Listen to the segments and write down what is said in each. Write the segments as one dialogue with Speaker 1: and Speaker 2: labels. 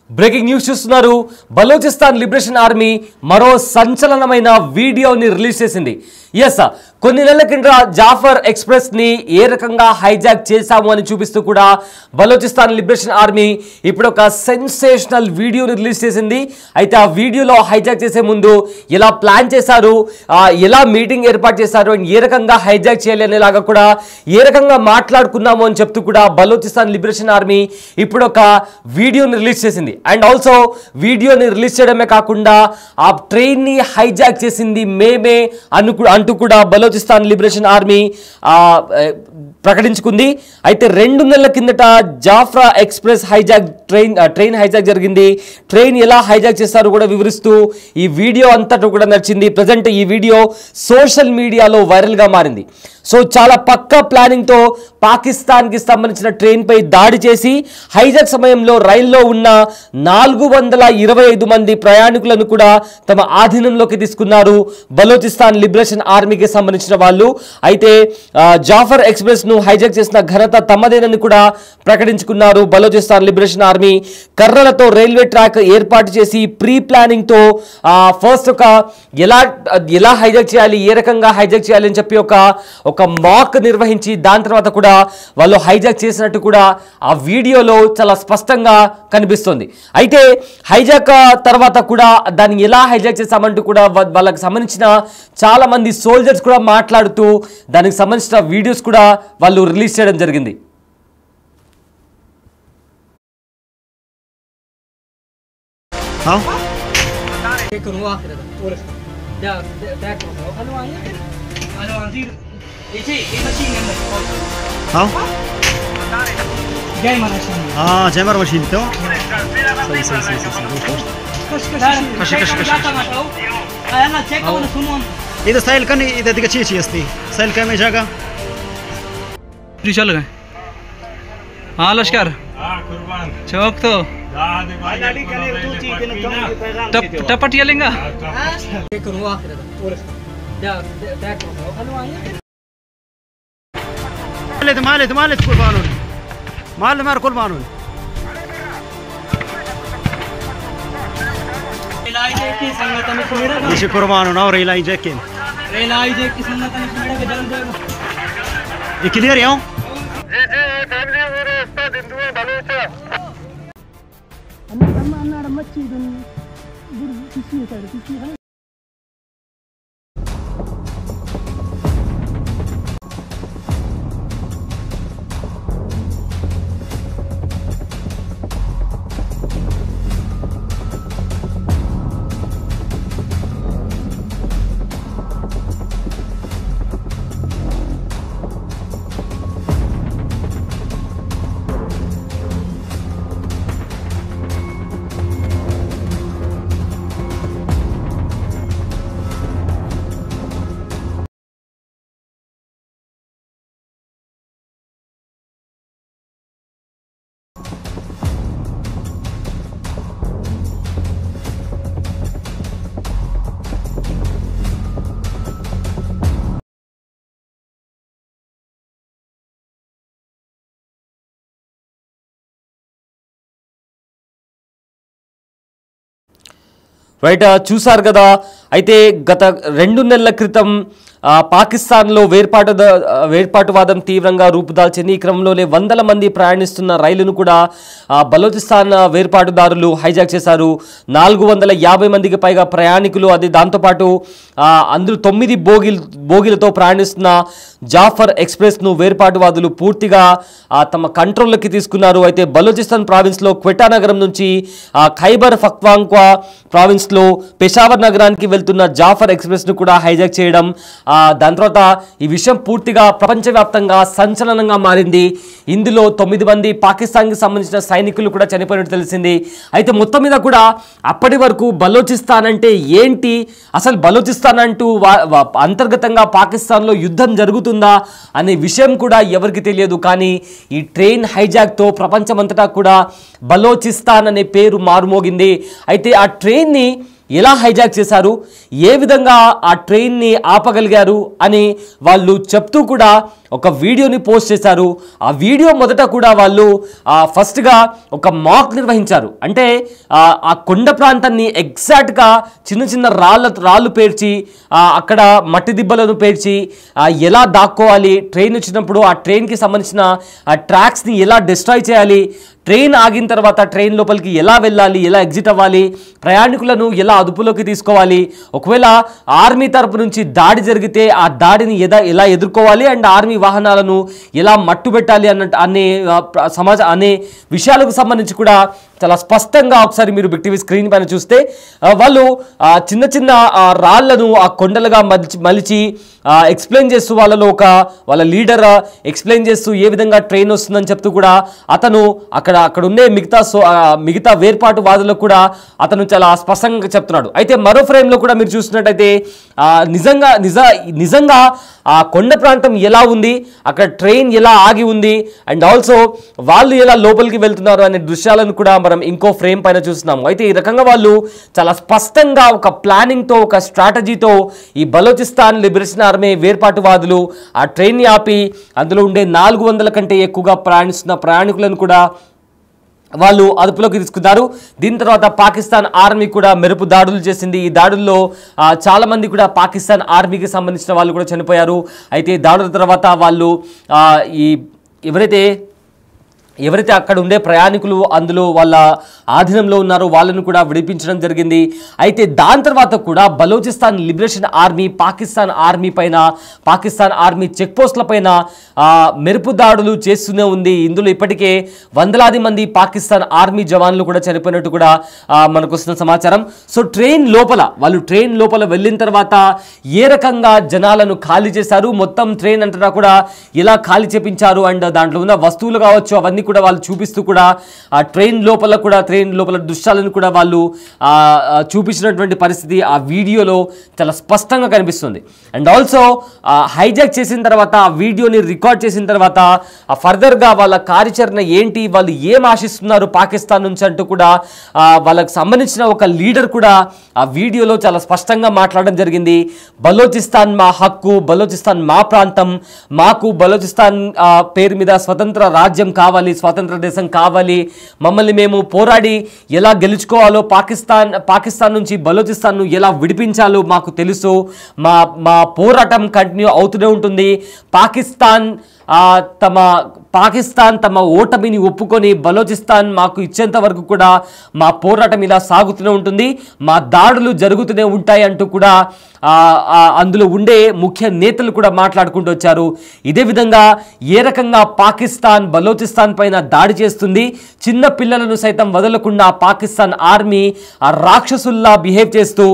Speaker 1: Breaking news చూస్తున్నారు. Balochistan liberation army మరో సంచలనమైన వీడియోని రిలీజ్ చేసింది. ఎస్, కొన్ని నెలల కింద జాఫర్ ఎక్స్ప్రెస్ ని ఏ రకంగా హైజాక్ చేశాము అని చూపిస్తూ కూడా బలూచిస్తాన్ లిబరేషన్ ఆర్మీ ఇప్పుడు ఒక సెన్సేషనల్ వీడియోని రిలీజ్ చేసింది. అయితే ఆ వీడియోలో హైజాక్ చేసే ముందు ఎలా ప్లాన్ చేశారు, ఎలా మీటింగ్ ఏర్పాటు చేశారు, అండ్ ఏ రకంగా హైజాక్ చేయాలి అనేలాగా కూడా ఏ రకంగా మాట్లాడుకున్నాము అని చెప్తూ కూడా బలూచిస్తాన్ లిబరేషన్ ఆర్మీ ఇప్పుడు ఒక వీడియోని రిలీజ్ చేసింది. అండ్ ఆల్సో వీడియోని రిలీజ్ చేయడమే కాకుండా ఆ ట్రైన్ ని హైజాక్ చేసింది మేమే అంటూ కూడా బలూచిస్తాన్ లిబరేషన్ ఆర్మీ ప్రకటించుకుంది. అయితే 2 నెలల కిందట జాఫ్రా ఎక్స్ప్రెస్ ట్రైన్ హైజాక్ జరిగింది. ట్రైన్ ఎలా హైజాక్ చేస్తారో కూడా వివరిస్తూ ఈ వీడియో అంతటా కూడా నచ్చింది. ప్రజెంట్ ఈ వీడియో సోషల్ మీడియాలో వైరల్ గా మారింది. సో చాలా పక్కా ప్లానింగ్ తో పాకిస్తాన్ కి సంబంధించిన ట్రైన్ పై దాడి చేసి హైజాక్ సమయంలో రైల్లో ఉన్న 425 మంది ప్రయాణికులను కూడా తమ ఆధీనంలోకి తీసుకున్నారు బలూచిస్తాన్ లిబరేషన్ ఆర్మీకి సంబంధించిన వాళ్ళు. అయితే జాఫర్ ఎక్స్ప్రెస్ ను హైజాక్ చేసిన ఘనత తమదేనని కూడా ప్రకటించుకున్నారు బలూచిస్తాన్ లిబరేషన్ ఆర్మీ. కర్రలతో రైల్వే ట్రాక్ ఏర్పాటు చేసి ప్రీ ప్లానింగ్ తో ఫస్ట్ ఎలా హైజాక్ చేయాలి, ఏ రకంగా హైజాక్ చేయాలి అని చెప్పి ఒక మాక్ నిర్వహించి దాని తర్వాత కూడా వాళ్ళు హైజాక్ చేసినట్టు కూడా ఆ వీడియోలో చాలా స్పష్టంగా కనిపిస్తుంది. అయితే హైజాక్ తర్వాత కూడా దాన్ని ఎలా హైజాక్ చేశామంటూ కూడా వాళ్ళకి సంబంధించిన చాలా మంది సోల్జర్స్ కూడా మాట్లాడుతూ దానికి సంబంధించిన వీడియోస్ కూడా వాళ్ళు రిలీజ్ చేయడం జరిగింది.
Speaker 2: जैमर मशीन तो इधर साइल का नहीं, इधर दिखा चीज़ असती साइल का में जागा
Speaker 3: चल गए. हाँ लश्कर चौक तो टपटिया लेंगा
Speaker 2: माले कुर्बान माल मार कुर्बान इसे कुर्बान ना और रेलाई जैक के ये क्लियर है
Speaker 1: రైట్, చూసారు కదా. అయితే గత 2 నెలల క్రితం పాకిస్తాన్లో వేర్పాటువాదం తీవ్రంగా రూపుదాల్చింది. ఈ క్రమంలోనే వందల మంది ప్రయాణిస్తున్న రైలును కూడా బలూచిస్తాన్ వేర్పాటుదారులు హైజాక్ చేశారు. 450 మందికి పైగా ప్రయాణికులు, అది దాంతోపాటు అందులో 9 బోగీలతో ప్రయాణిస్తున్న జాఫర్ ఎక్స్ప్రెస్ను వేర్పాటువాదులు పూర్తిగా తమ కంట్రోల్లోకి తీసుకున్నారు. అయితే బలూచిస్తాన్ ప్రావిన్స్లో క్వెటా నగరం నుంచి ఖైబర్ పఖ్తూన్ఖ్వా ప్రావిన్స్లో పెషావర్ నగరానికి వెళ్తున్న జాఫర్ ఎక్స్ప్రెస్ను కూడా హైజాక్ చేయడం, దాని తర్వాత ఈ విషయం పూర్తిగా ప్రపంచవ్యాప్తంగా సంచలనంగా మారింది. ఇందులో 9 మంది పాకిస్తాన్కి సంబంధించిన సైనికులు కూడా చనిపోయినట్టు తెలిసింది. అయితే మొత్తం మీద కూడా అప్పటి వరకు బలూచిస్తాన్ అంటే ఏంటి, అసలు బలూచిస్తాన్ అంటూ అంతర్గతంగా పాకిస్తాన్లో యుద్ధం జరుగుతుందా అనే విషయం కూడా ఎవరికి తెలియదు. కానీ ఈ ట్రైన్ హైజాక్తో ప్రపంచమంతటా కూడా బలూచిస్తాన్ అనే పేరు మారుమోగింది. అయితే ఆ ట్రైన్ని ఎలా హైజాక్ చేశారు, ఏ విధంగా ఆ ట్రైన్ని ఆపగలిగారు అని వాళ్ళు చెప్తూ కూడా ఒక వీడియోని పోస్ట్ చేశారు. ఆ వీడియో మొదట కూడా వాళ్ళు ఫస్ట్గా ఒక మాక్ నిర్వహించారు. అంటే ఆ కొండ ప్రాంతాన్ని ఎగ్జాక్ట్గా చిన్న చిన్న రాళ్ళు పేర్చి అక్కడ మట్టి దిబ్బలను పేర్చి ఎలా దాక్కోవాలి, ట్రైన్ వచ్చినప్పుడు ఆ ట్రైన్కి సంబంధించిన ఆ ట్రాక్స్ని ఎలా డిస్ట్రాయ్ చేయాలి, ట్రైన్ ఆగిన తర్వాత ట్రైన్ లోపలికి ఎలా వెళ్ళాలి, ఎలా ఎగ్జిట్ అవ్వాలి, ప్రయాణికులను ఎలా అదుపులోకి తీసుకోవాలి, ఒకవేళ ఆర్మీ తరపు నుంచి దాడి జరిగితే ఆ దాడిని ఎలా ఎదుర్కోవాలి అండ్ ఆర్మీ వాహనాలను ఎలా మట్టుబెట్టాలి అనే విషయాలకు సంబంధించి కూడా చాలా స్పష్టంగా ఒకసారి మీరు బిగ్ టీవీ స్క్రీన్ పైన చూస్తే వాళ్ళు చిన్న చిన్న రాళ్లను ఆ కొండలుగా మలిచి ఎక్స్ప్లెయిన్ చేస్తూ వాళ్ళ లీడర్ ఎక్స్ప్లెయిన్ చేస్తూ ఏ విధంగా ట్రైన్ వస్తుందని చెప్తూ కూడా అతను అక్కడ ఉండే మిగతా వేర్పాటువాదులకు కూడా అతను చాలా స్పష్టంగా చెప్తున్నాడు. అయితే మరో ఫ్రేమ్లో కూడా మీరు చూసినట్టయితే నిజంగా ఆ కొండ ప్రాంతం ఎలా ఉంది, అక్కడ ట్రైన్ ఎలా ఆగి ఉంది అండ్ ఆల్సో వాళ్ళు ఎలా లోపలికి వెళ్తున్నారు అనే దృశ్యాలను కూడా మనం ఇంకో ఫ్రేమ్ పైన చూస్తున్నాము. అయితే ఈ రకంగా వాళ్ళు చాలా స్పష్టంగా ఒక ప్లానింగ్తో, ఒక స్ట్రాటజీతో ఈ బలోచిస్తాన్ లిబరేషన్ ఆర్మీ వేర్పాటువాదులు ఆ ట్రైన్ని ఆపి అందులో ఉండే 400 కంటే ఎక్కువగా ప్రయాణిస్తున్న ప్రయాణికులను కూడా వాళ్ళు అదుపులోకి తీసుకున్నారు. దీని తర్వాత పాకిస్తాన్ ఆర్మీ కూడా మెరుపు దాడులు చేసింది. ఈ దాడుల్లో చాలా మంది కూడా పాకిస్తాన్ ఆర్మీకి సంబంధించిన వాళ్ళు కూడా చనిపోయారు. అయితే దాడుల తర్వాత వాళ్ళు ఎవరైతే అక్కడ ఉండే ప్రయాణికులు అందులో వాళ్ళ ఆధీనంలో ఉన్నారో వాళ్ళను కూడా విడిపించడం జరిగింది. అయితే దాని తర్వాత కూడా Balochistan liberation army Pakistan army check పోస్టుల పైన మెరుపు దాడులు చేస్తూనే ఉంది. ఇందులో ఇప్పటికే వందలాది మంది పాకిస్తాన్ ఆర్మీ జవాన్లు కూడా చనిపోయినట్టు కూడా మనకు వస్తున్న సమాచారం. సో ట్రైన్ లోపల వెళ్ళిన తర్వాత ఏ రకంగా జనాలను ఖాళీ చేశారు, మొత్తం ట్రైన్ అంతటా కూడా ఎలా ఖాళీ చేపించారు అండ్ దాంట్లో ఉన్న వస్తువులు కావచ్చు అవన్నీ కూడా వాళ్ళు చూపిస్తూ కూడా ఆ ట్రైన్ లోపల దృశ్యాలను కూడా వాళ్ళు చూపించినటువంటి పరిస్థితి ఆ వీడియోలో చాలా స్పష్టంగా కనిపిస్తుంది. అండ్ ఆల్సో హైజాక్ చేసిన తర్వాత ఆ వీడియోని రికార్డ్ చేసిన తర్వాత ఫర్దర్గా వాళ్ళ కార్యాచరణ ఏంటి, వాళ్ళు ఏం ఆశిస్తున్నారు పాకిస్తాన్ నుంచి అంటూ కూడా వాళ్ళకి సంబంధించిన ఒక లీడర్ కూడా ఆ వీడియోలో చాలా స్పష్టంగా మాట్లాడడం జరిగింది. బలోచిస్తాన్ మా హక్కు, బలోచిస్తాన్ మా ప్రాంతం, మాకు బలోచిస్తాన్ పేరు మీద స్వతంత్ర రాజ్యం కావాలి, స్వతంత్ర దేశం కావాలి, మమ్మల్ని మేము పోరాడి ఎలా గెలుచుకోవాలో, పాకిస్తాన్ నుంచి బలోచిస్తాన్ను ఎలా విడిపించాలో మాకు తెలుసు, మా పోరాటం కంటిన్యూ అవుతూనే ఉంటుంది. పాకిస్తాన్ తమ ఓటమిని ఒప్పుకొని బలోచిస్తాన్ మాకు ఇచ్చేంత వరకు కూడా మా పోరాటం ఇలా సాగుతూనే ఉంటుంది, మా దాడులు జరుగుతూనే ఉంటాయి అంటూ కూడా అందులో ఉండే ముఖ్య నేతలు కూడా మాట్లాడుకుంటూ వచ్చారు. ఇదే విధంగా ఏ రకంగా పాకిస్తాన్ బలోచిస్తాన్ పైన దాడి చేస్తుంది, చిన్న పిల్లలను సైతం వదలకుండా పాకిస్తాన్ ఆర్మీ రాక్షసుల్లా బిహేవ్ చేస్తూ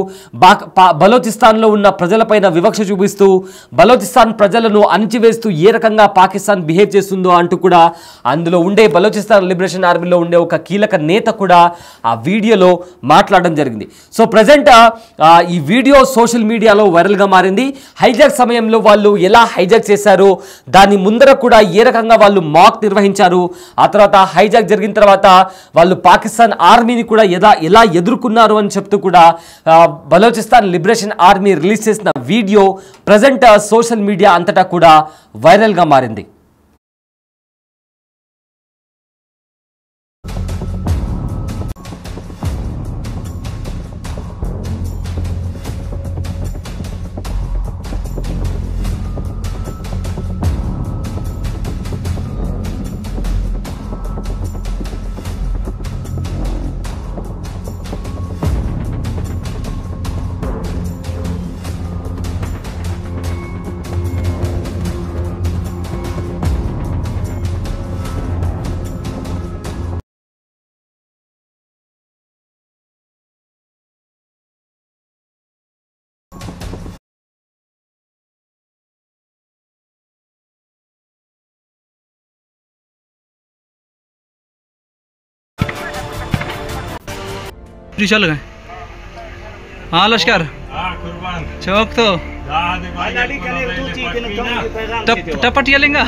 Speaker 1: బలోచిస్తాన్లో ఉన్న ప్రజలపైన వివక్ష చూపిస్తూ బలోచిస్తాన్ ప్రజలను అణిచివేస్తూ ఏ రకంగా పాకిస్తాన్ బిహేవ్ చేస్తుందో అంటూ కూడా అందులో ఉండే బలోచిస్తాన్ లిబరేషన్ ఆర్మీలో ఉండే ఒక కీలక నేత కూడా ఆ వీడియోలో మాట్లాడడం జరిగింది. సో ప్రజెంట్ ఈ వీడియో సోషల్ మీడియాలో వైరల్గా మారింది. హైజాక్ సమయంలో వాళ్ళు ఎలా హైజాక్ చేశారు, దాని ముందర కూడా ఏ రకంగా వాళ్ళు మాక్ నిర్వహించారు, ఆ తర్వాత హైజాక్ జరిగిన తర్వాత వాళ్ళు పాకిస్తాన్ ఆర్మీని కూడా ఎలా ఎదుర్కొన్నారు అని చెప్తూ కూడా బలోచిస్తాన్ లిబరేషన్ ఆర్మీ రిలీజ్ చేసిన వీడియో ప్రజెంట్ సోషల్ మీడియా అంతటా కూడా వైరల్గా మారింది.
Speaker 3: चल गए। हाँ लश्कर चौक तो टपटिया लेंगा।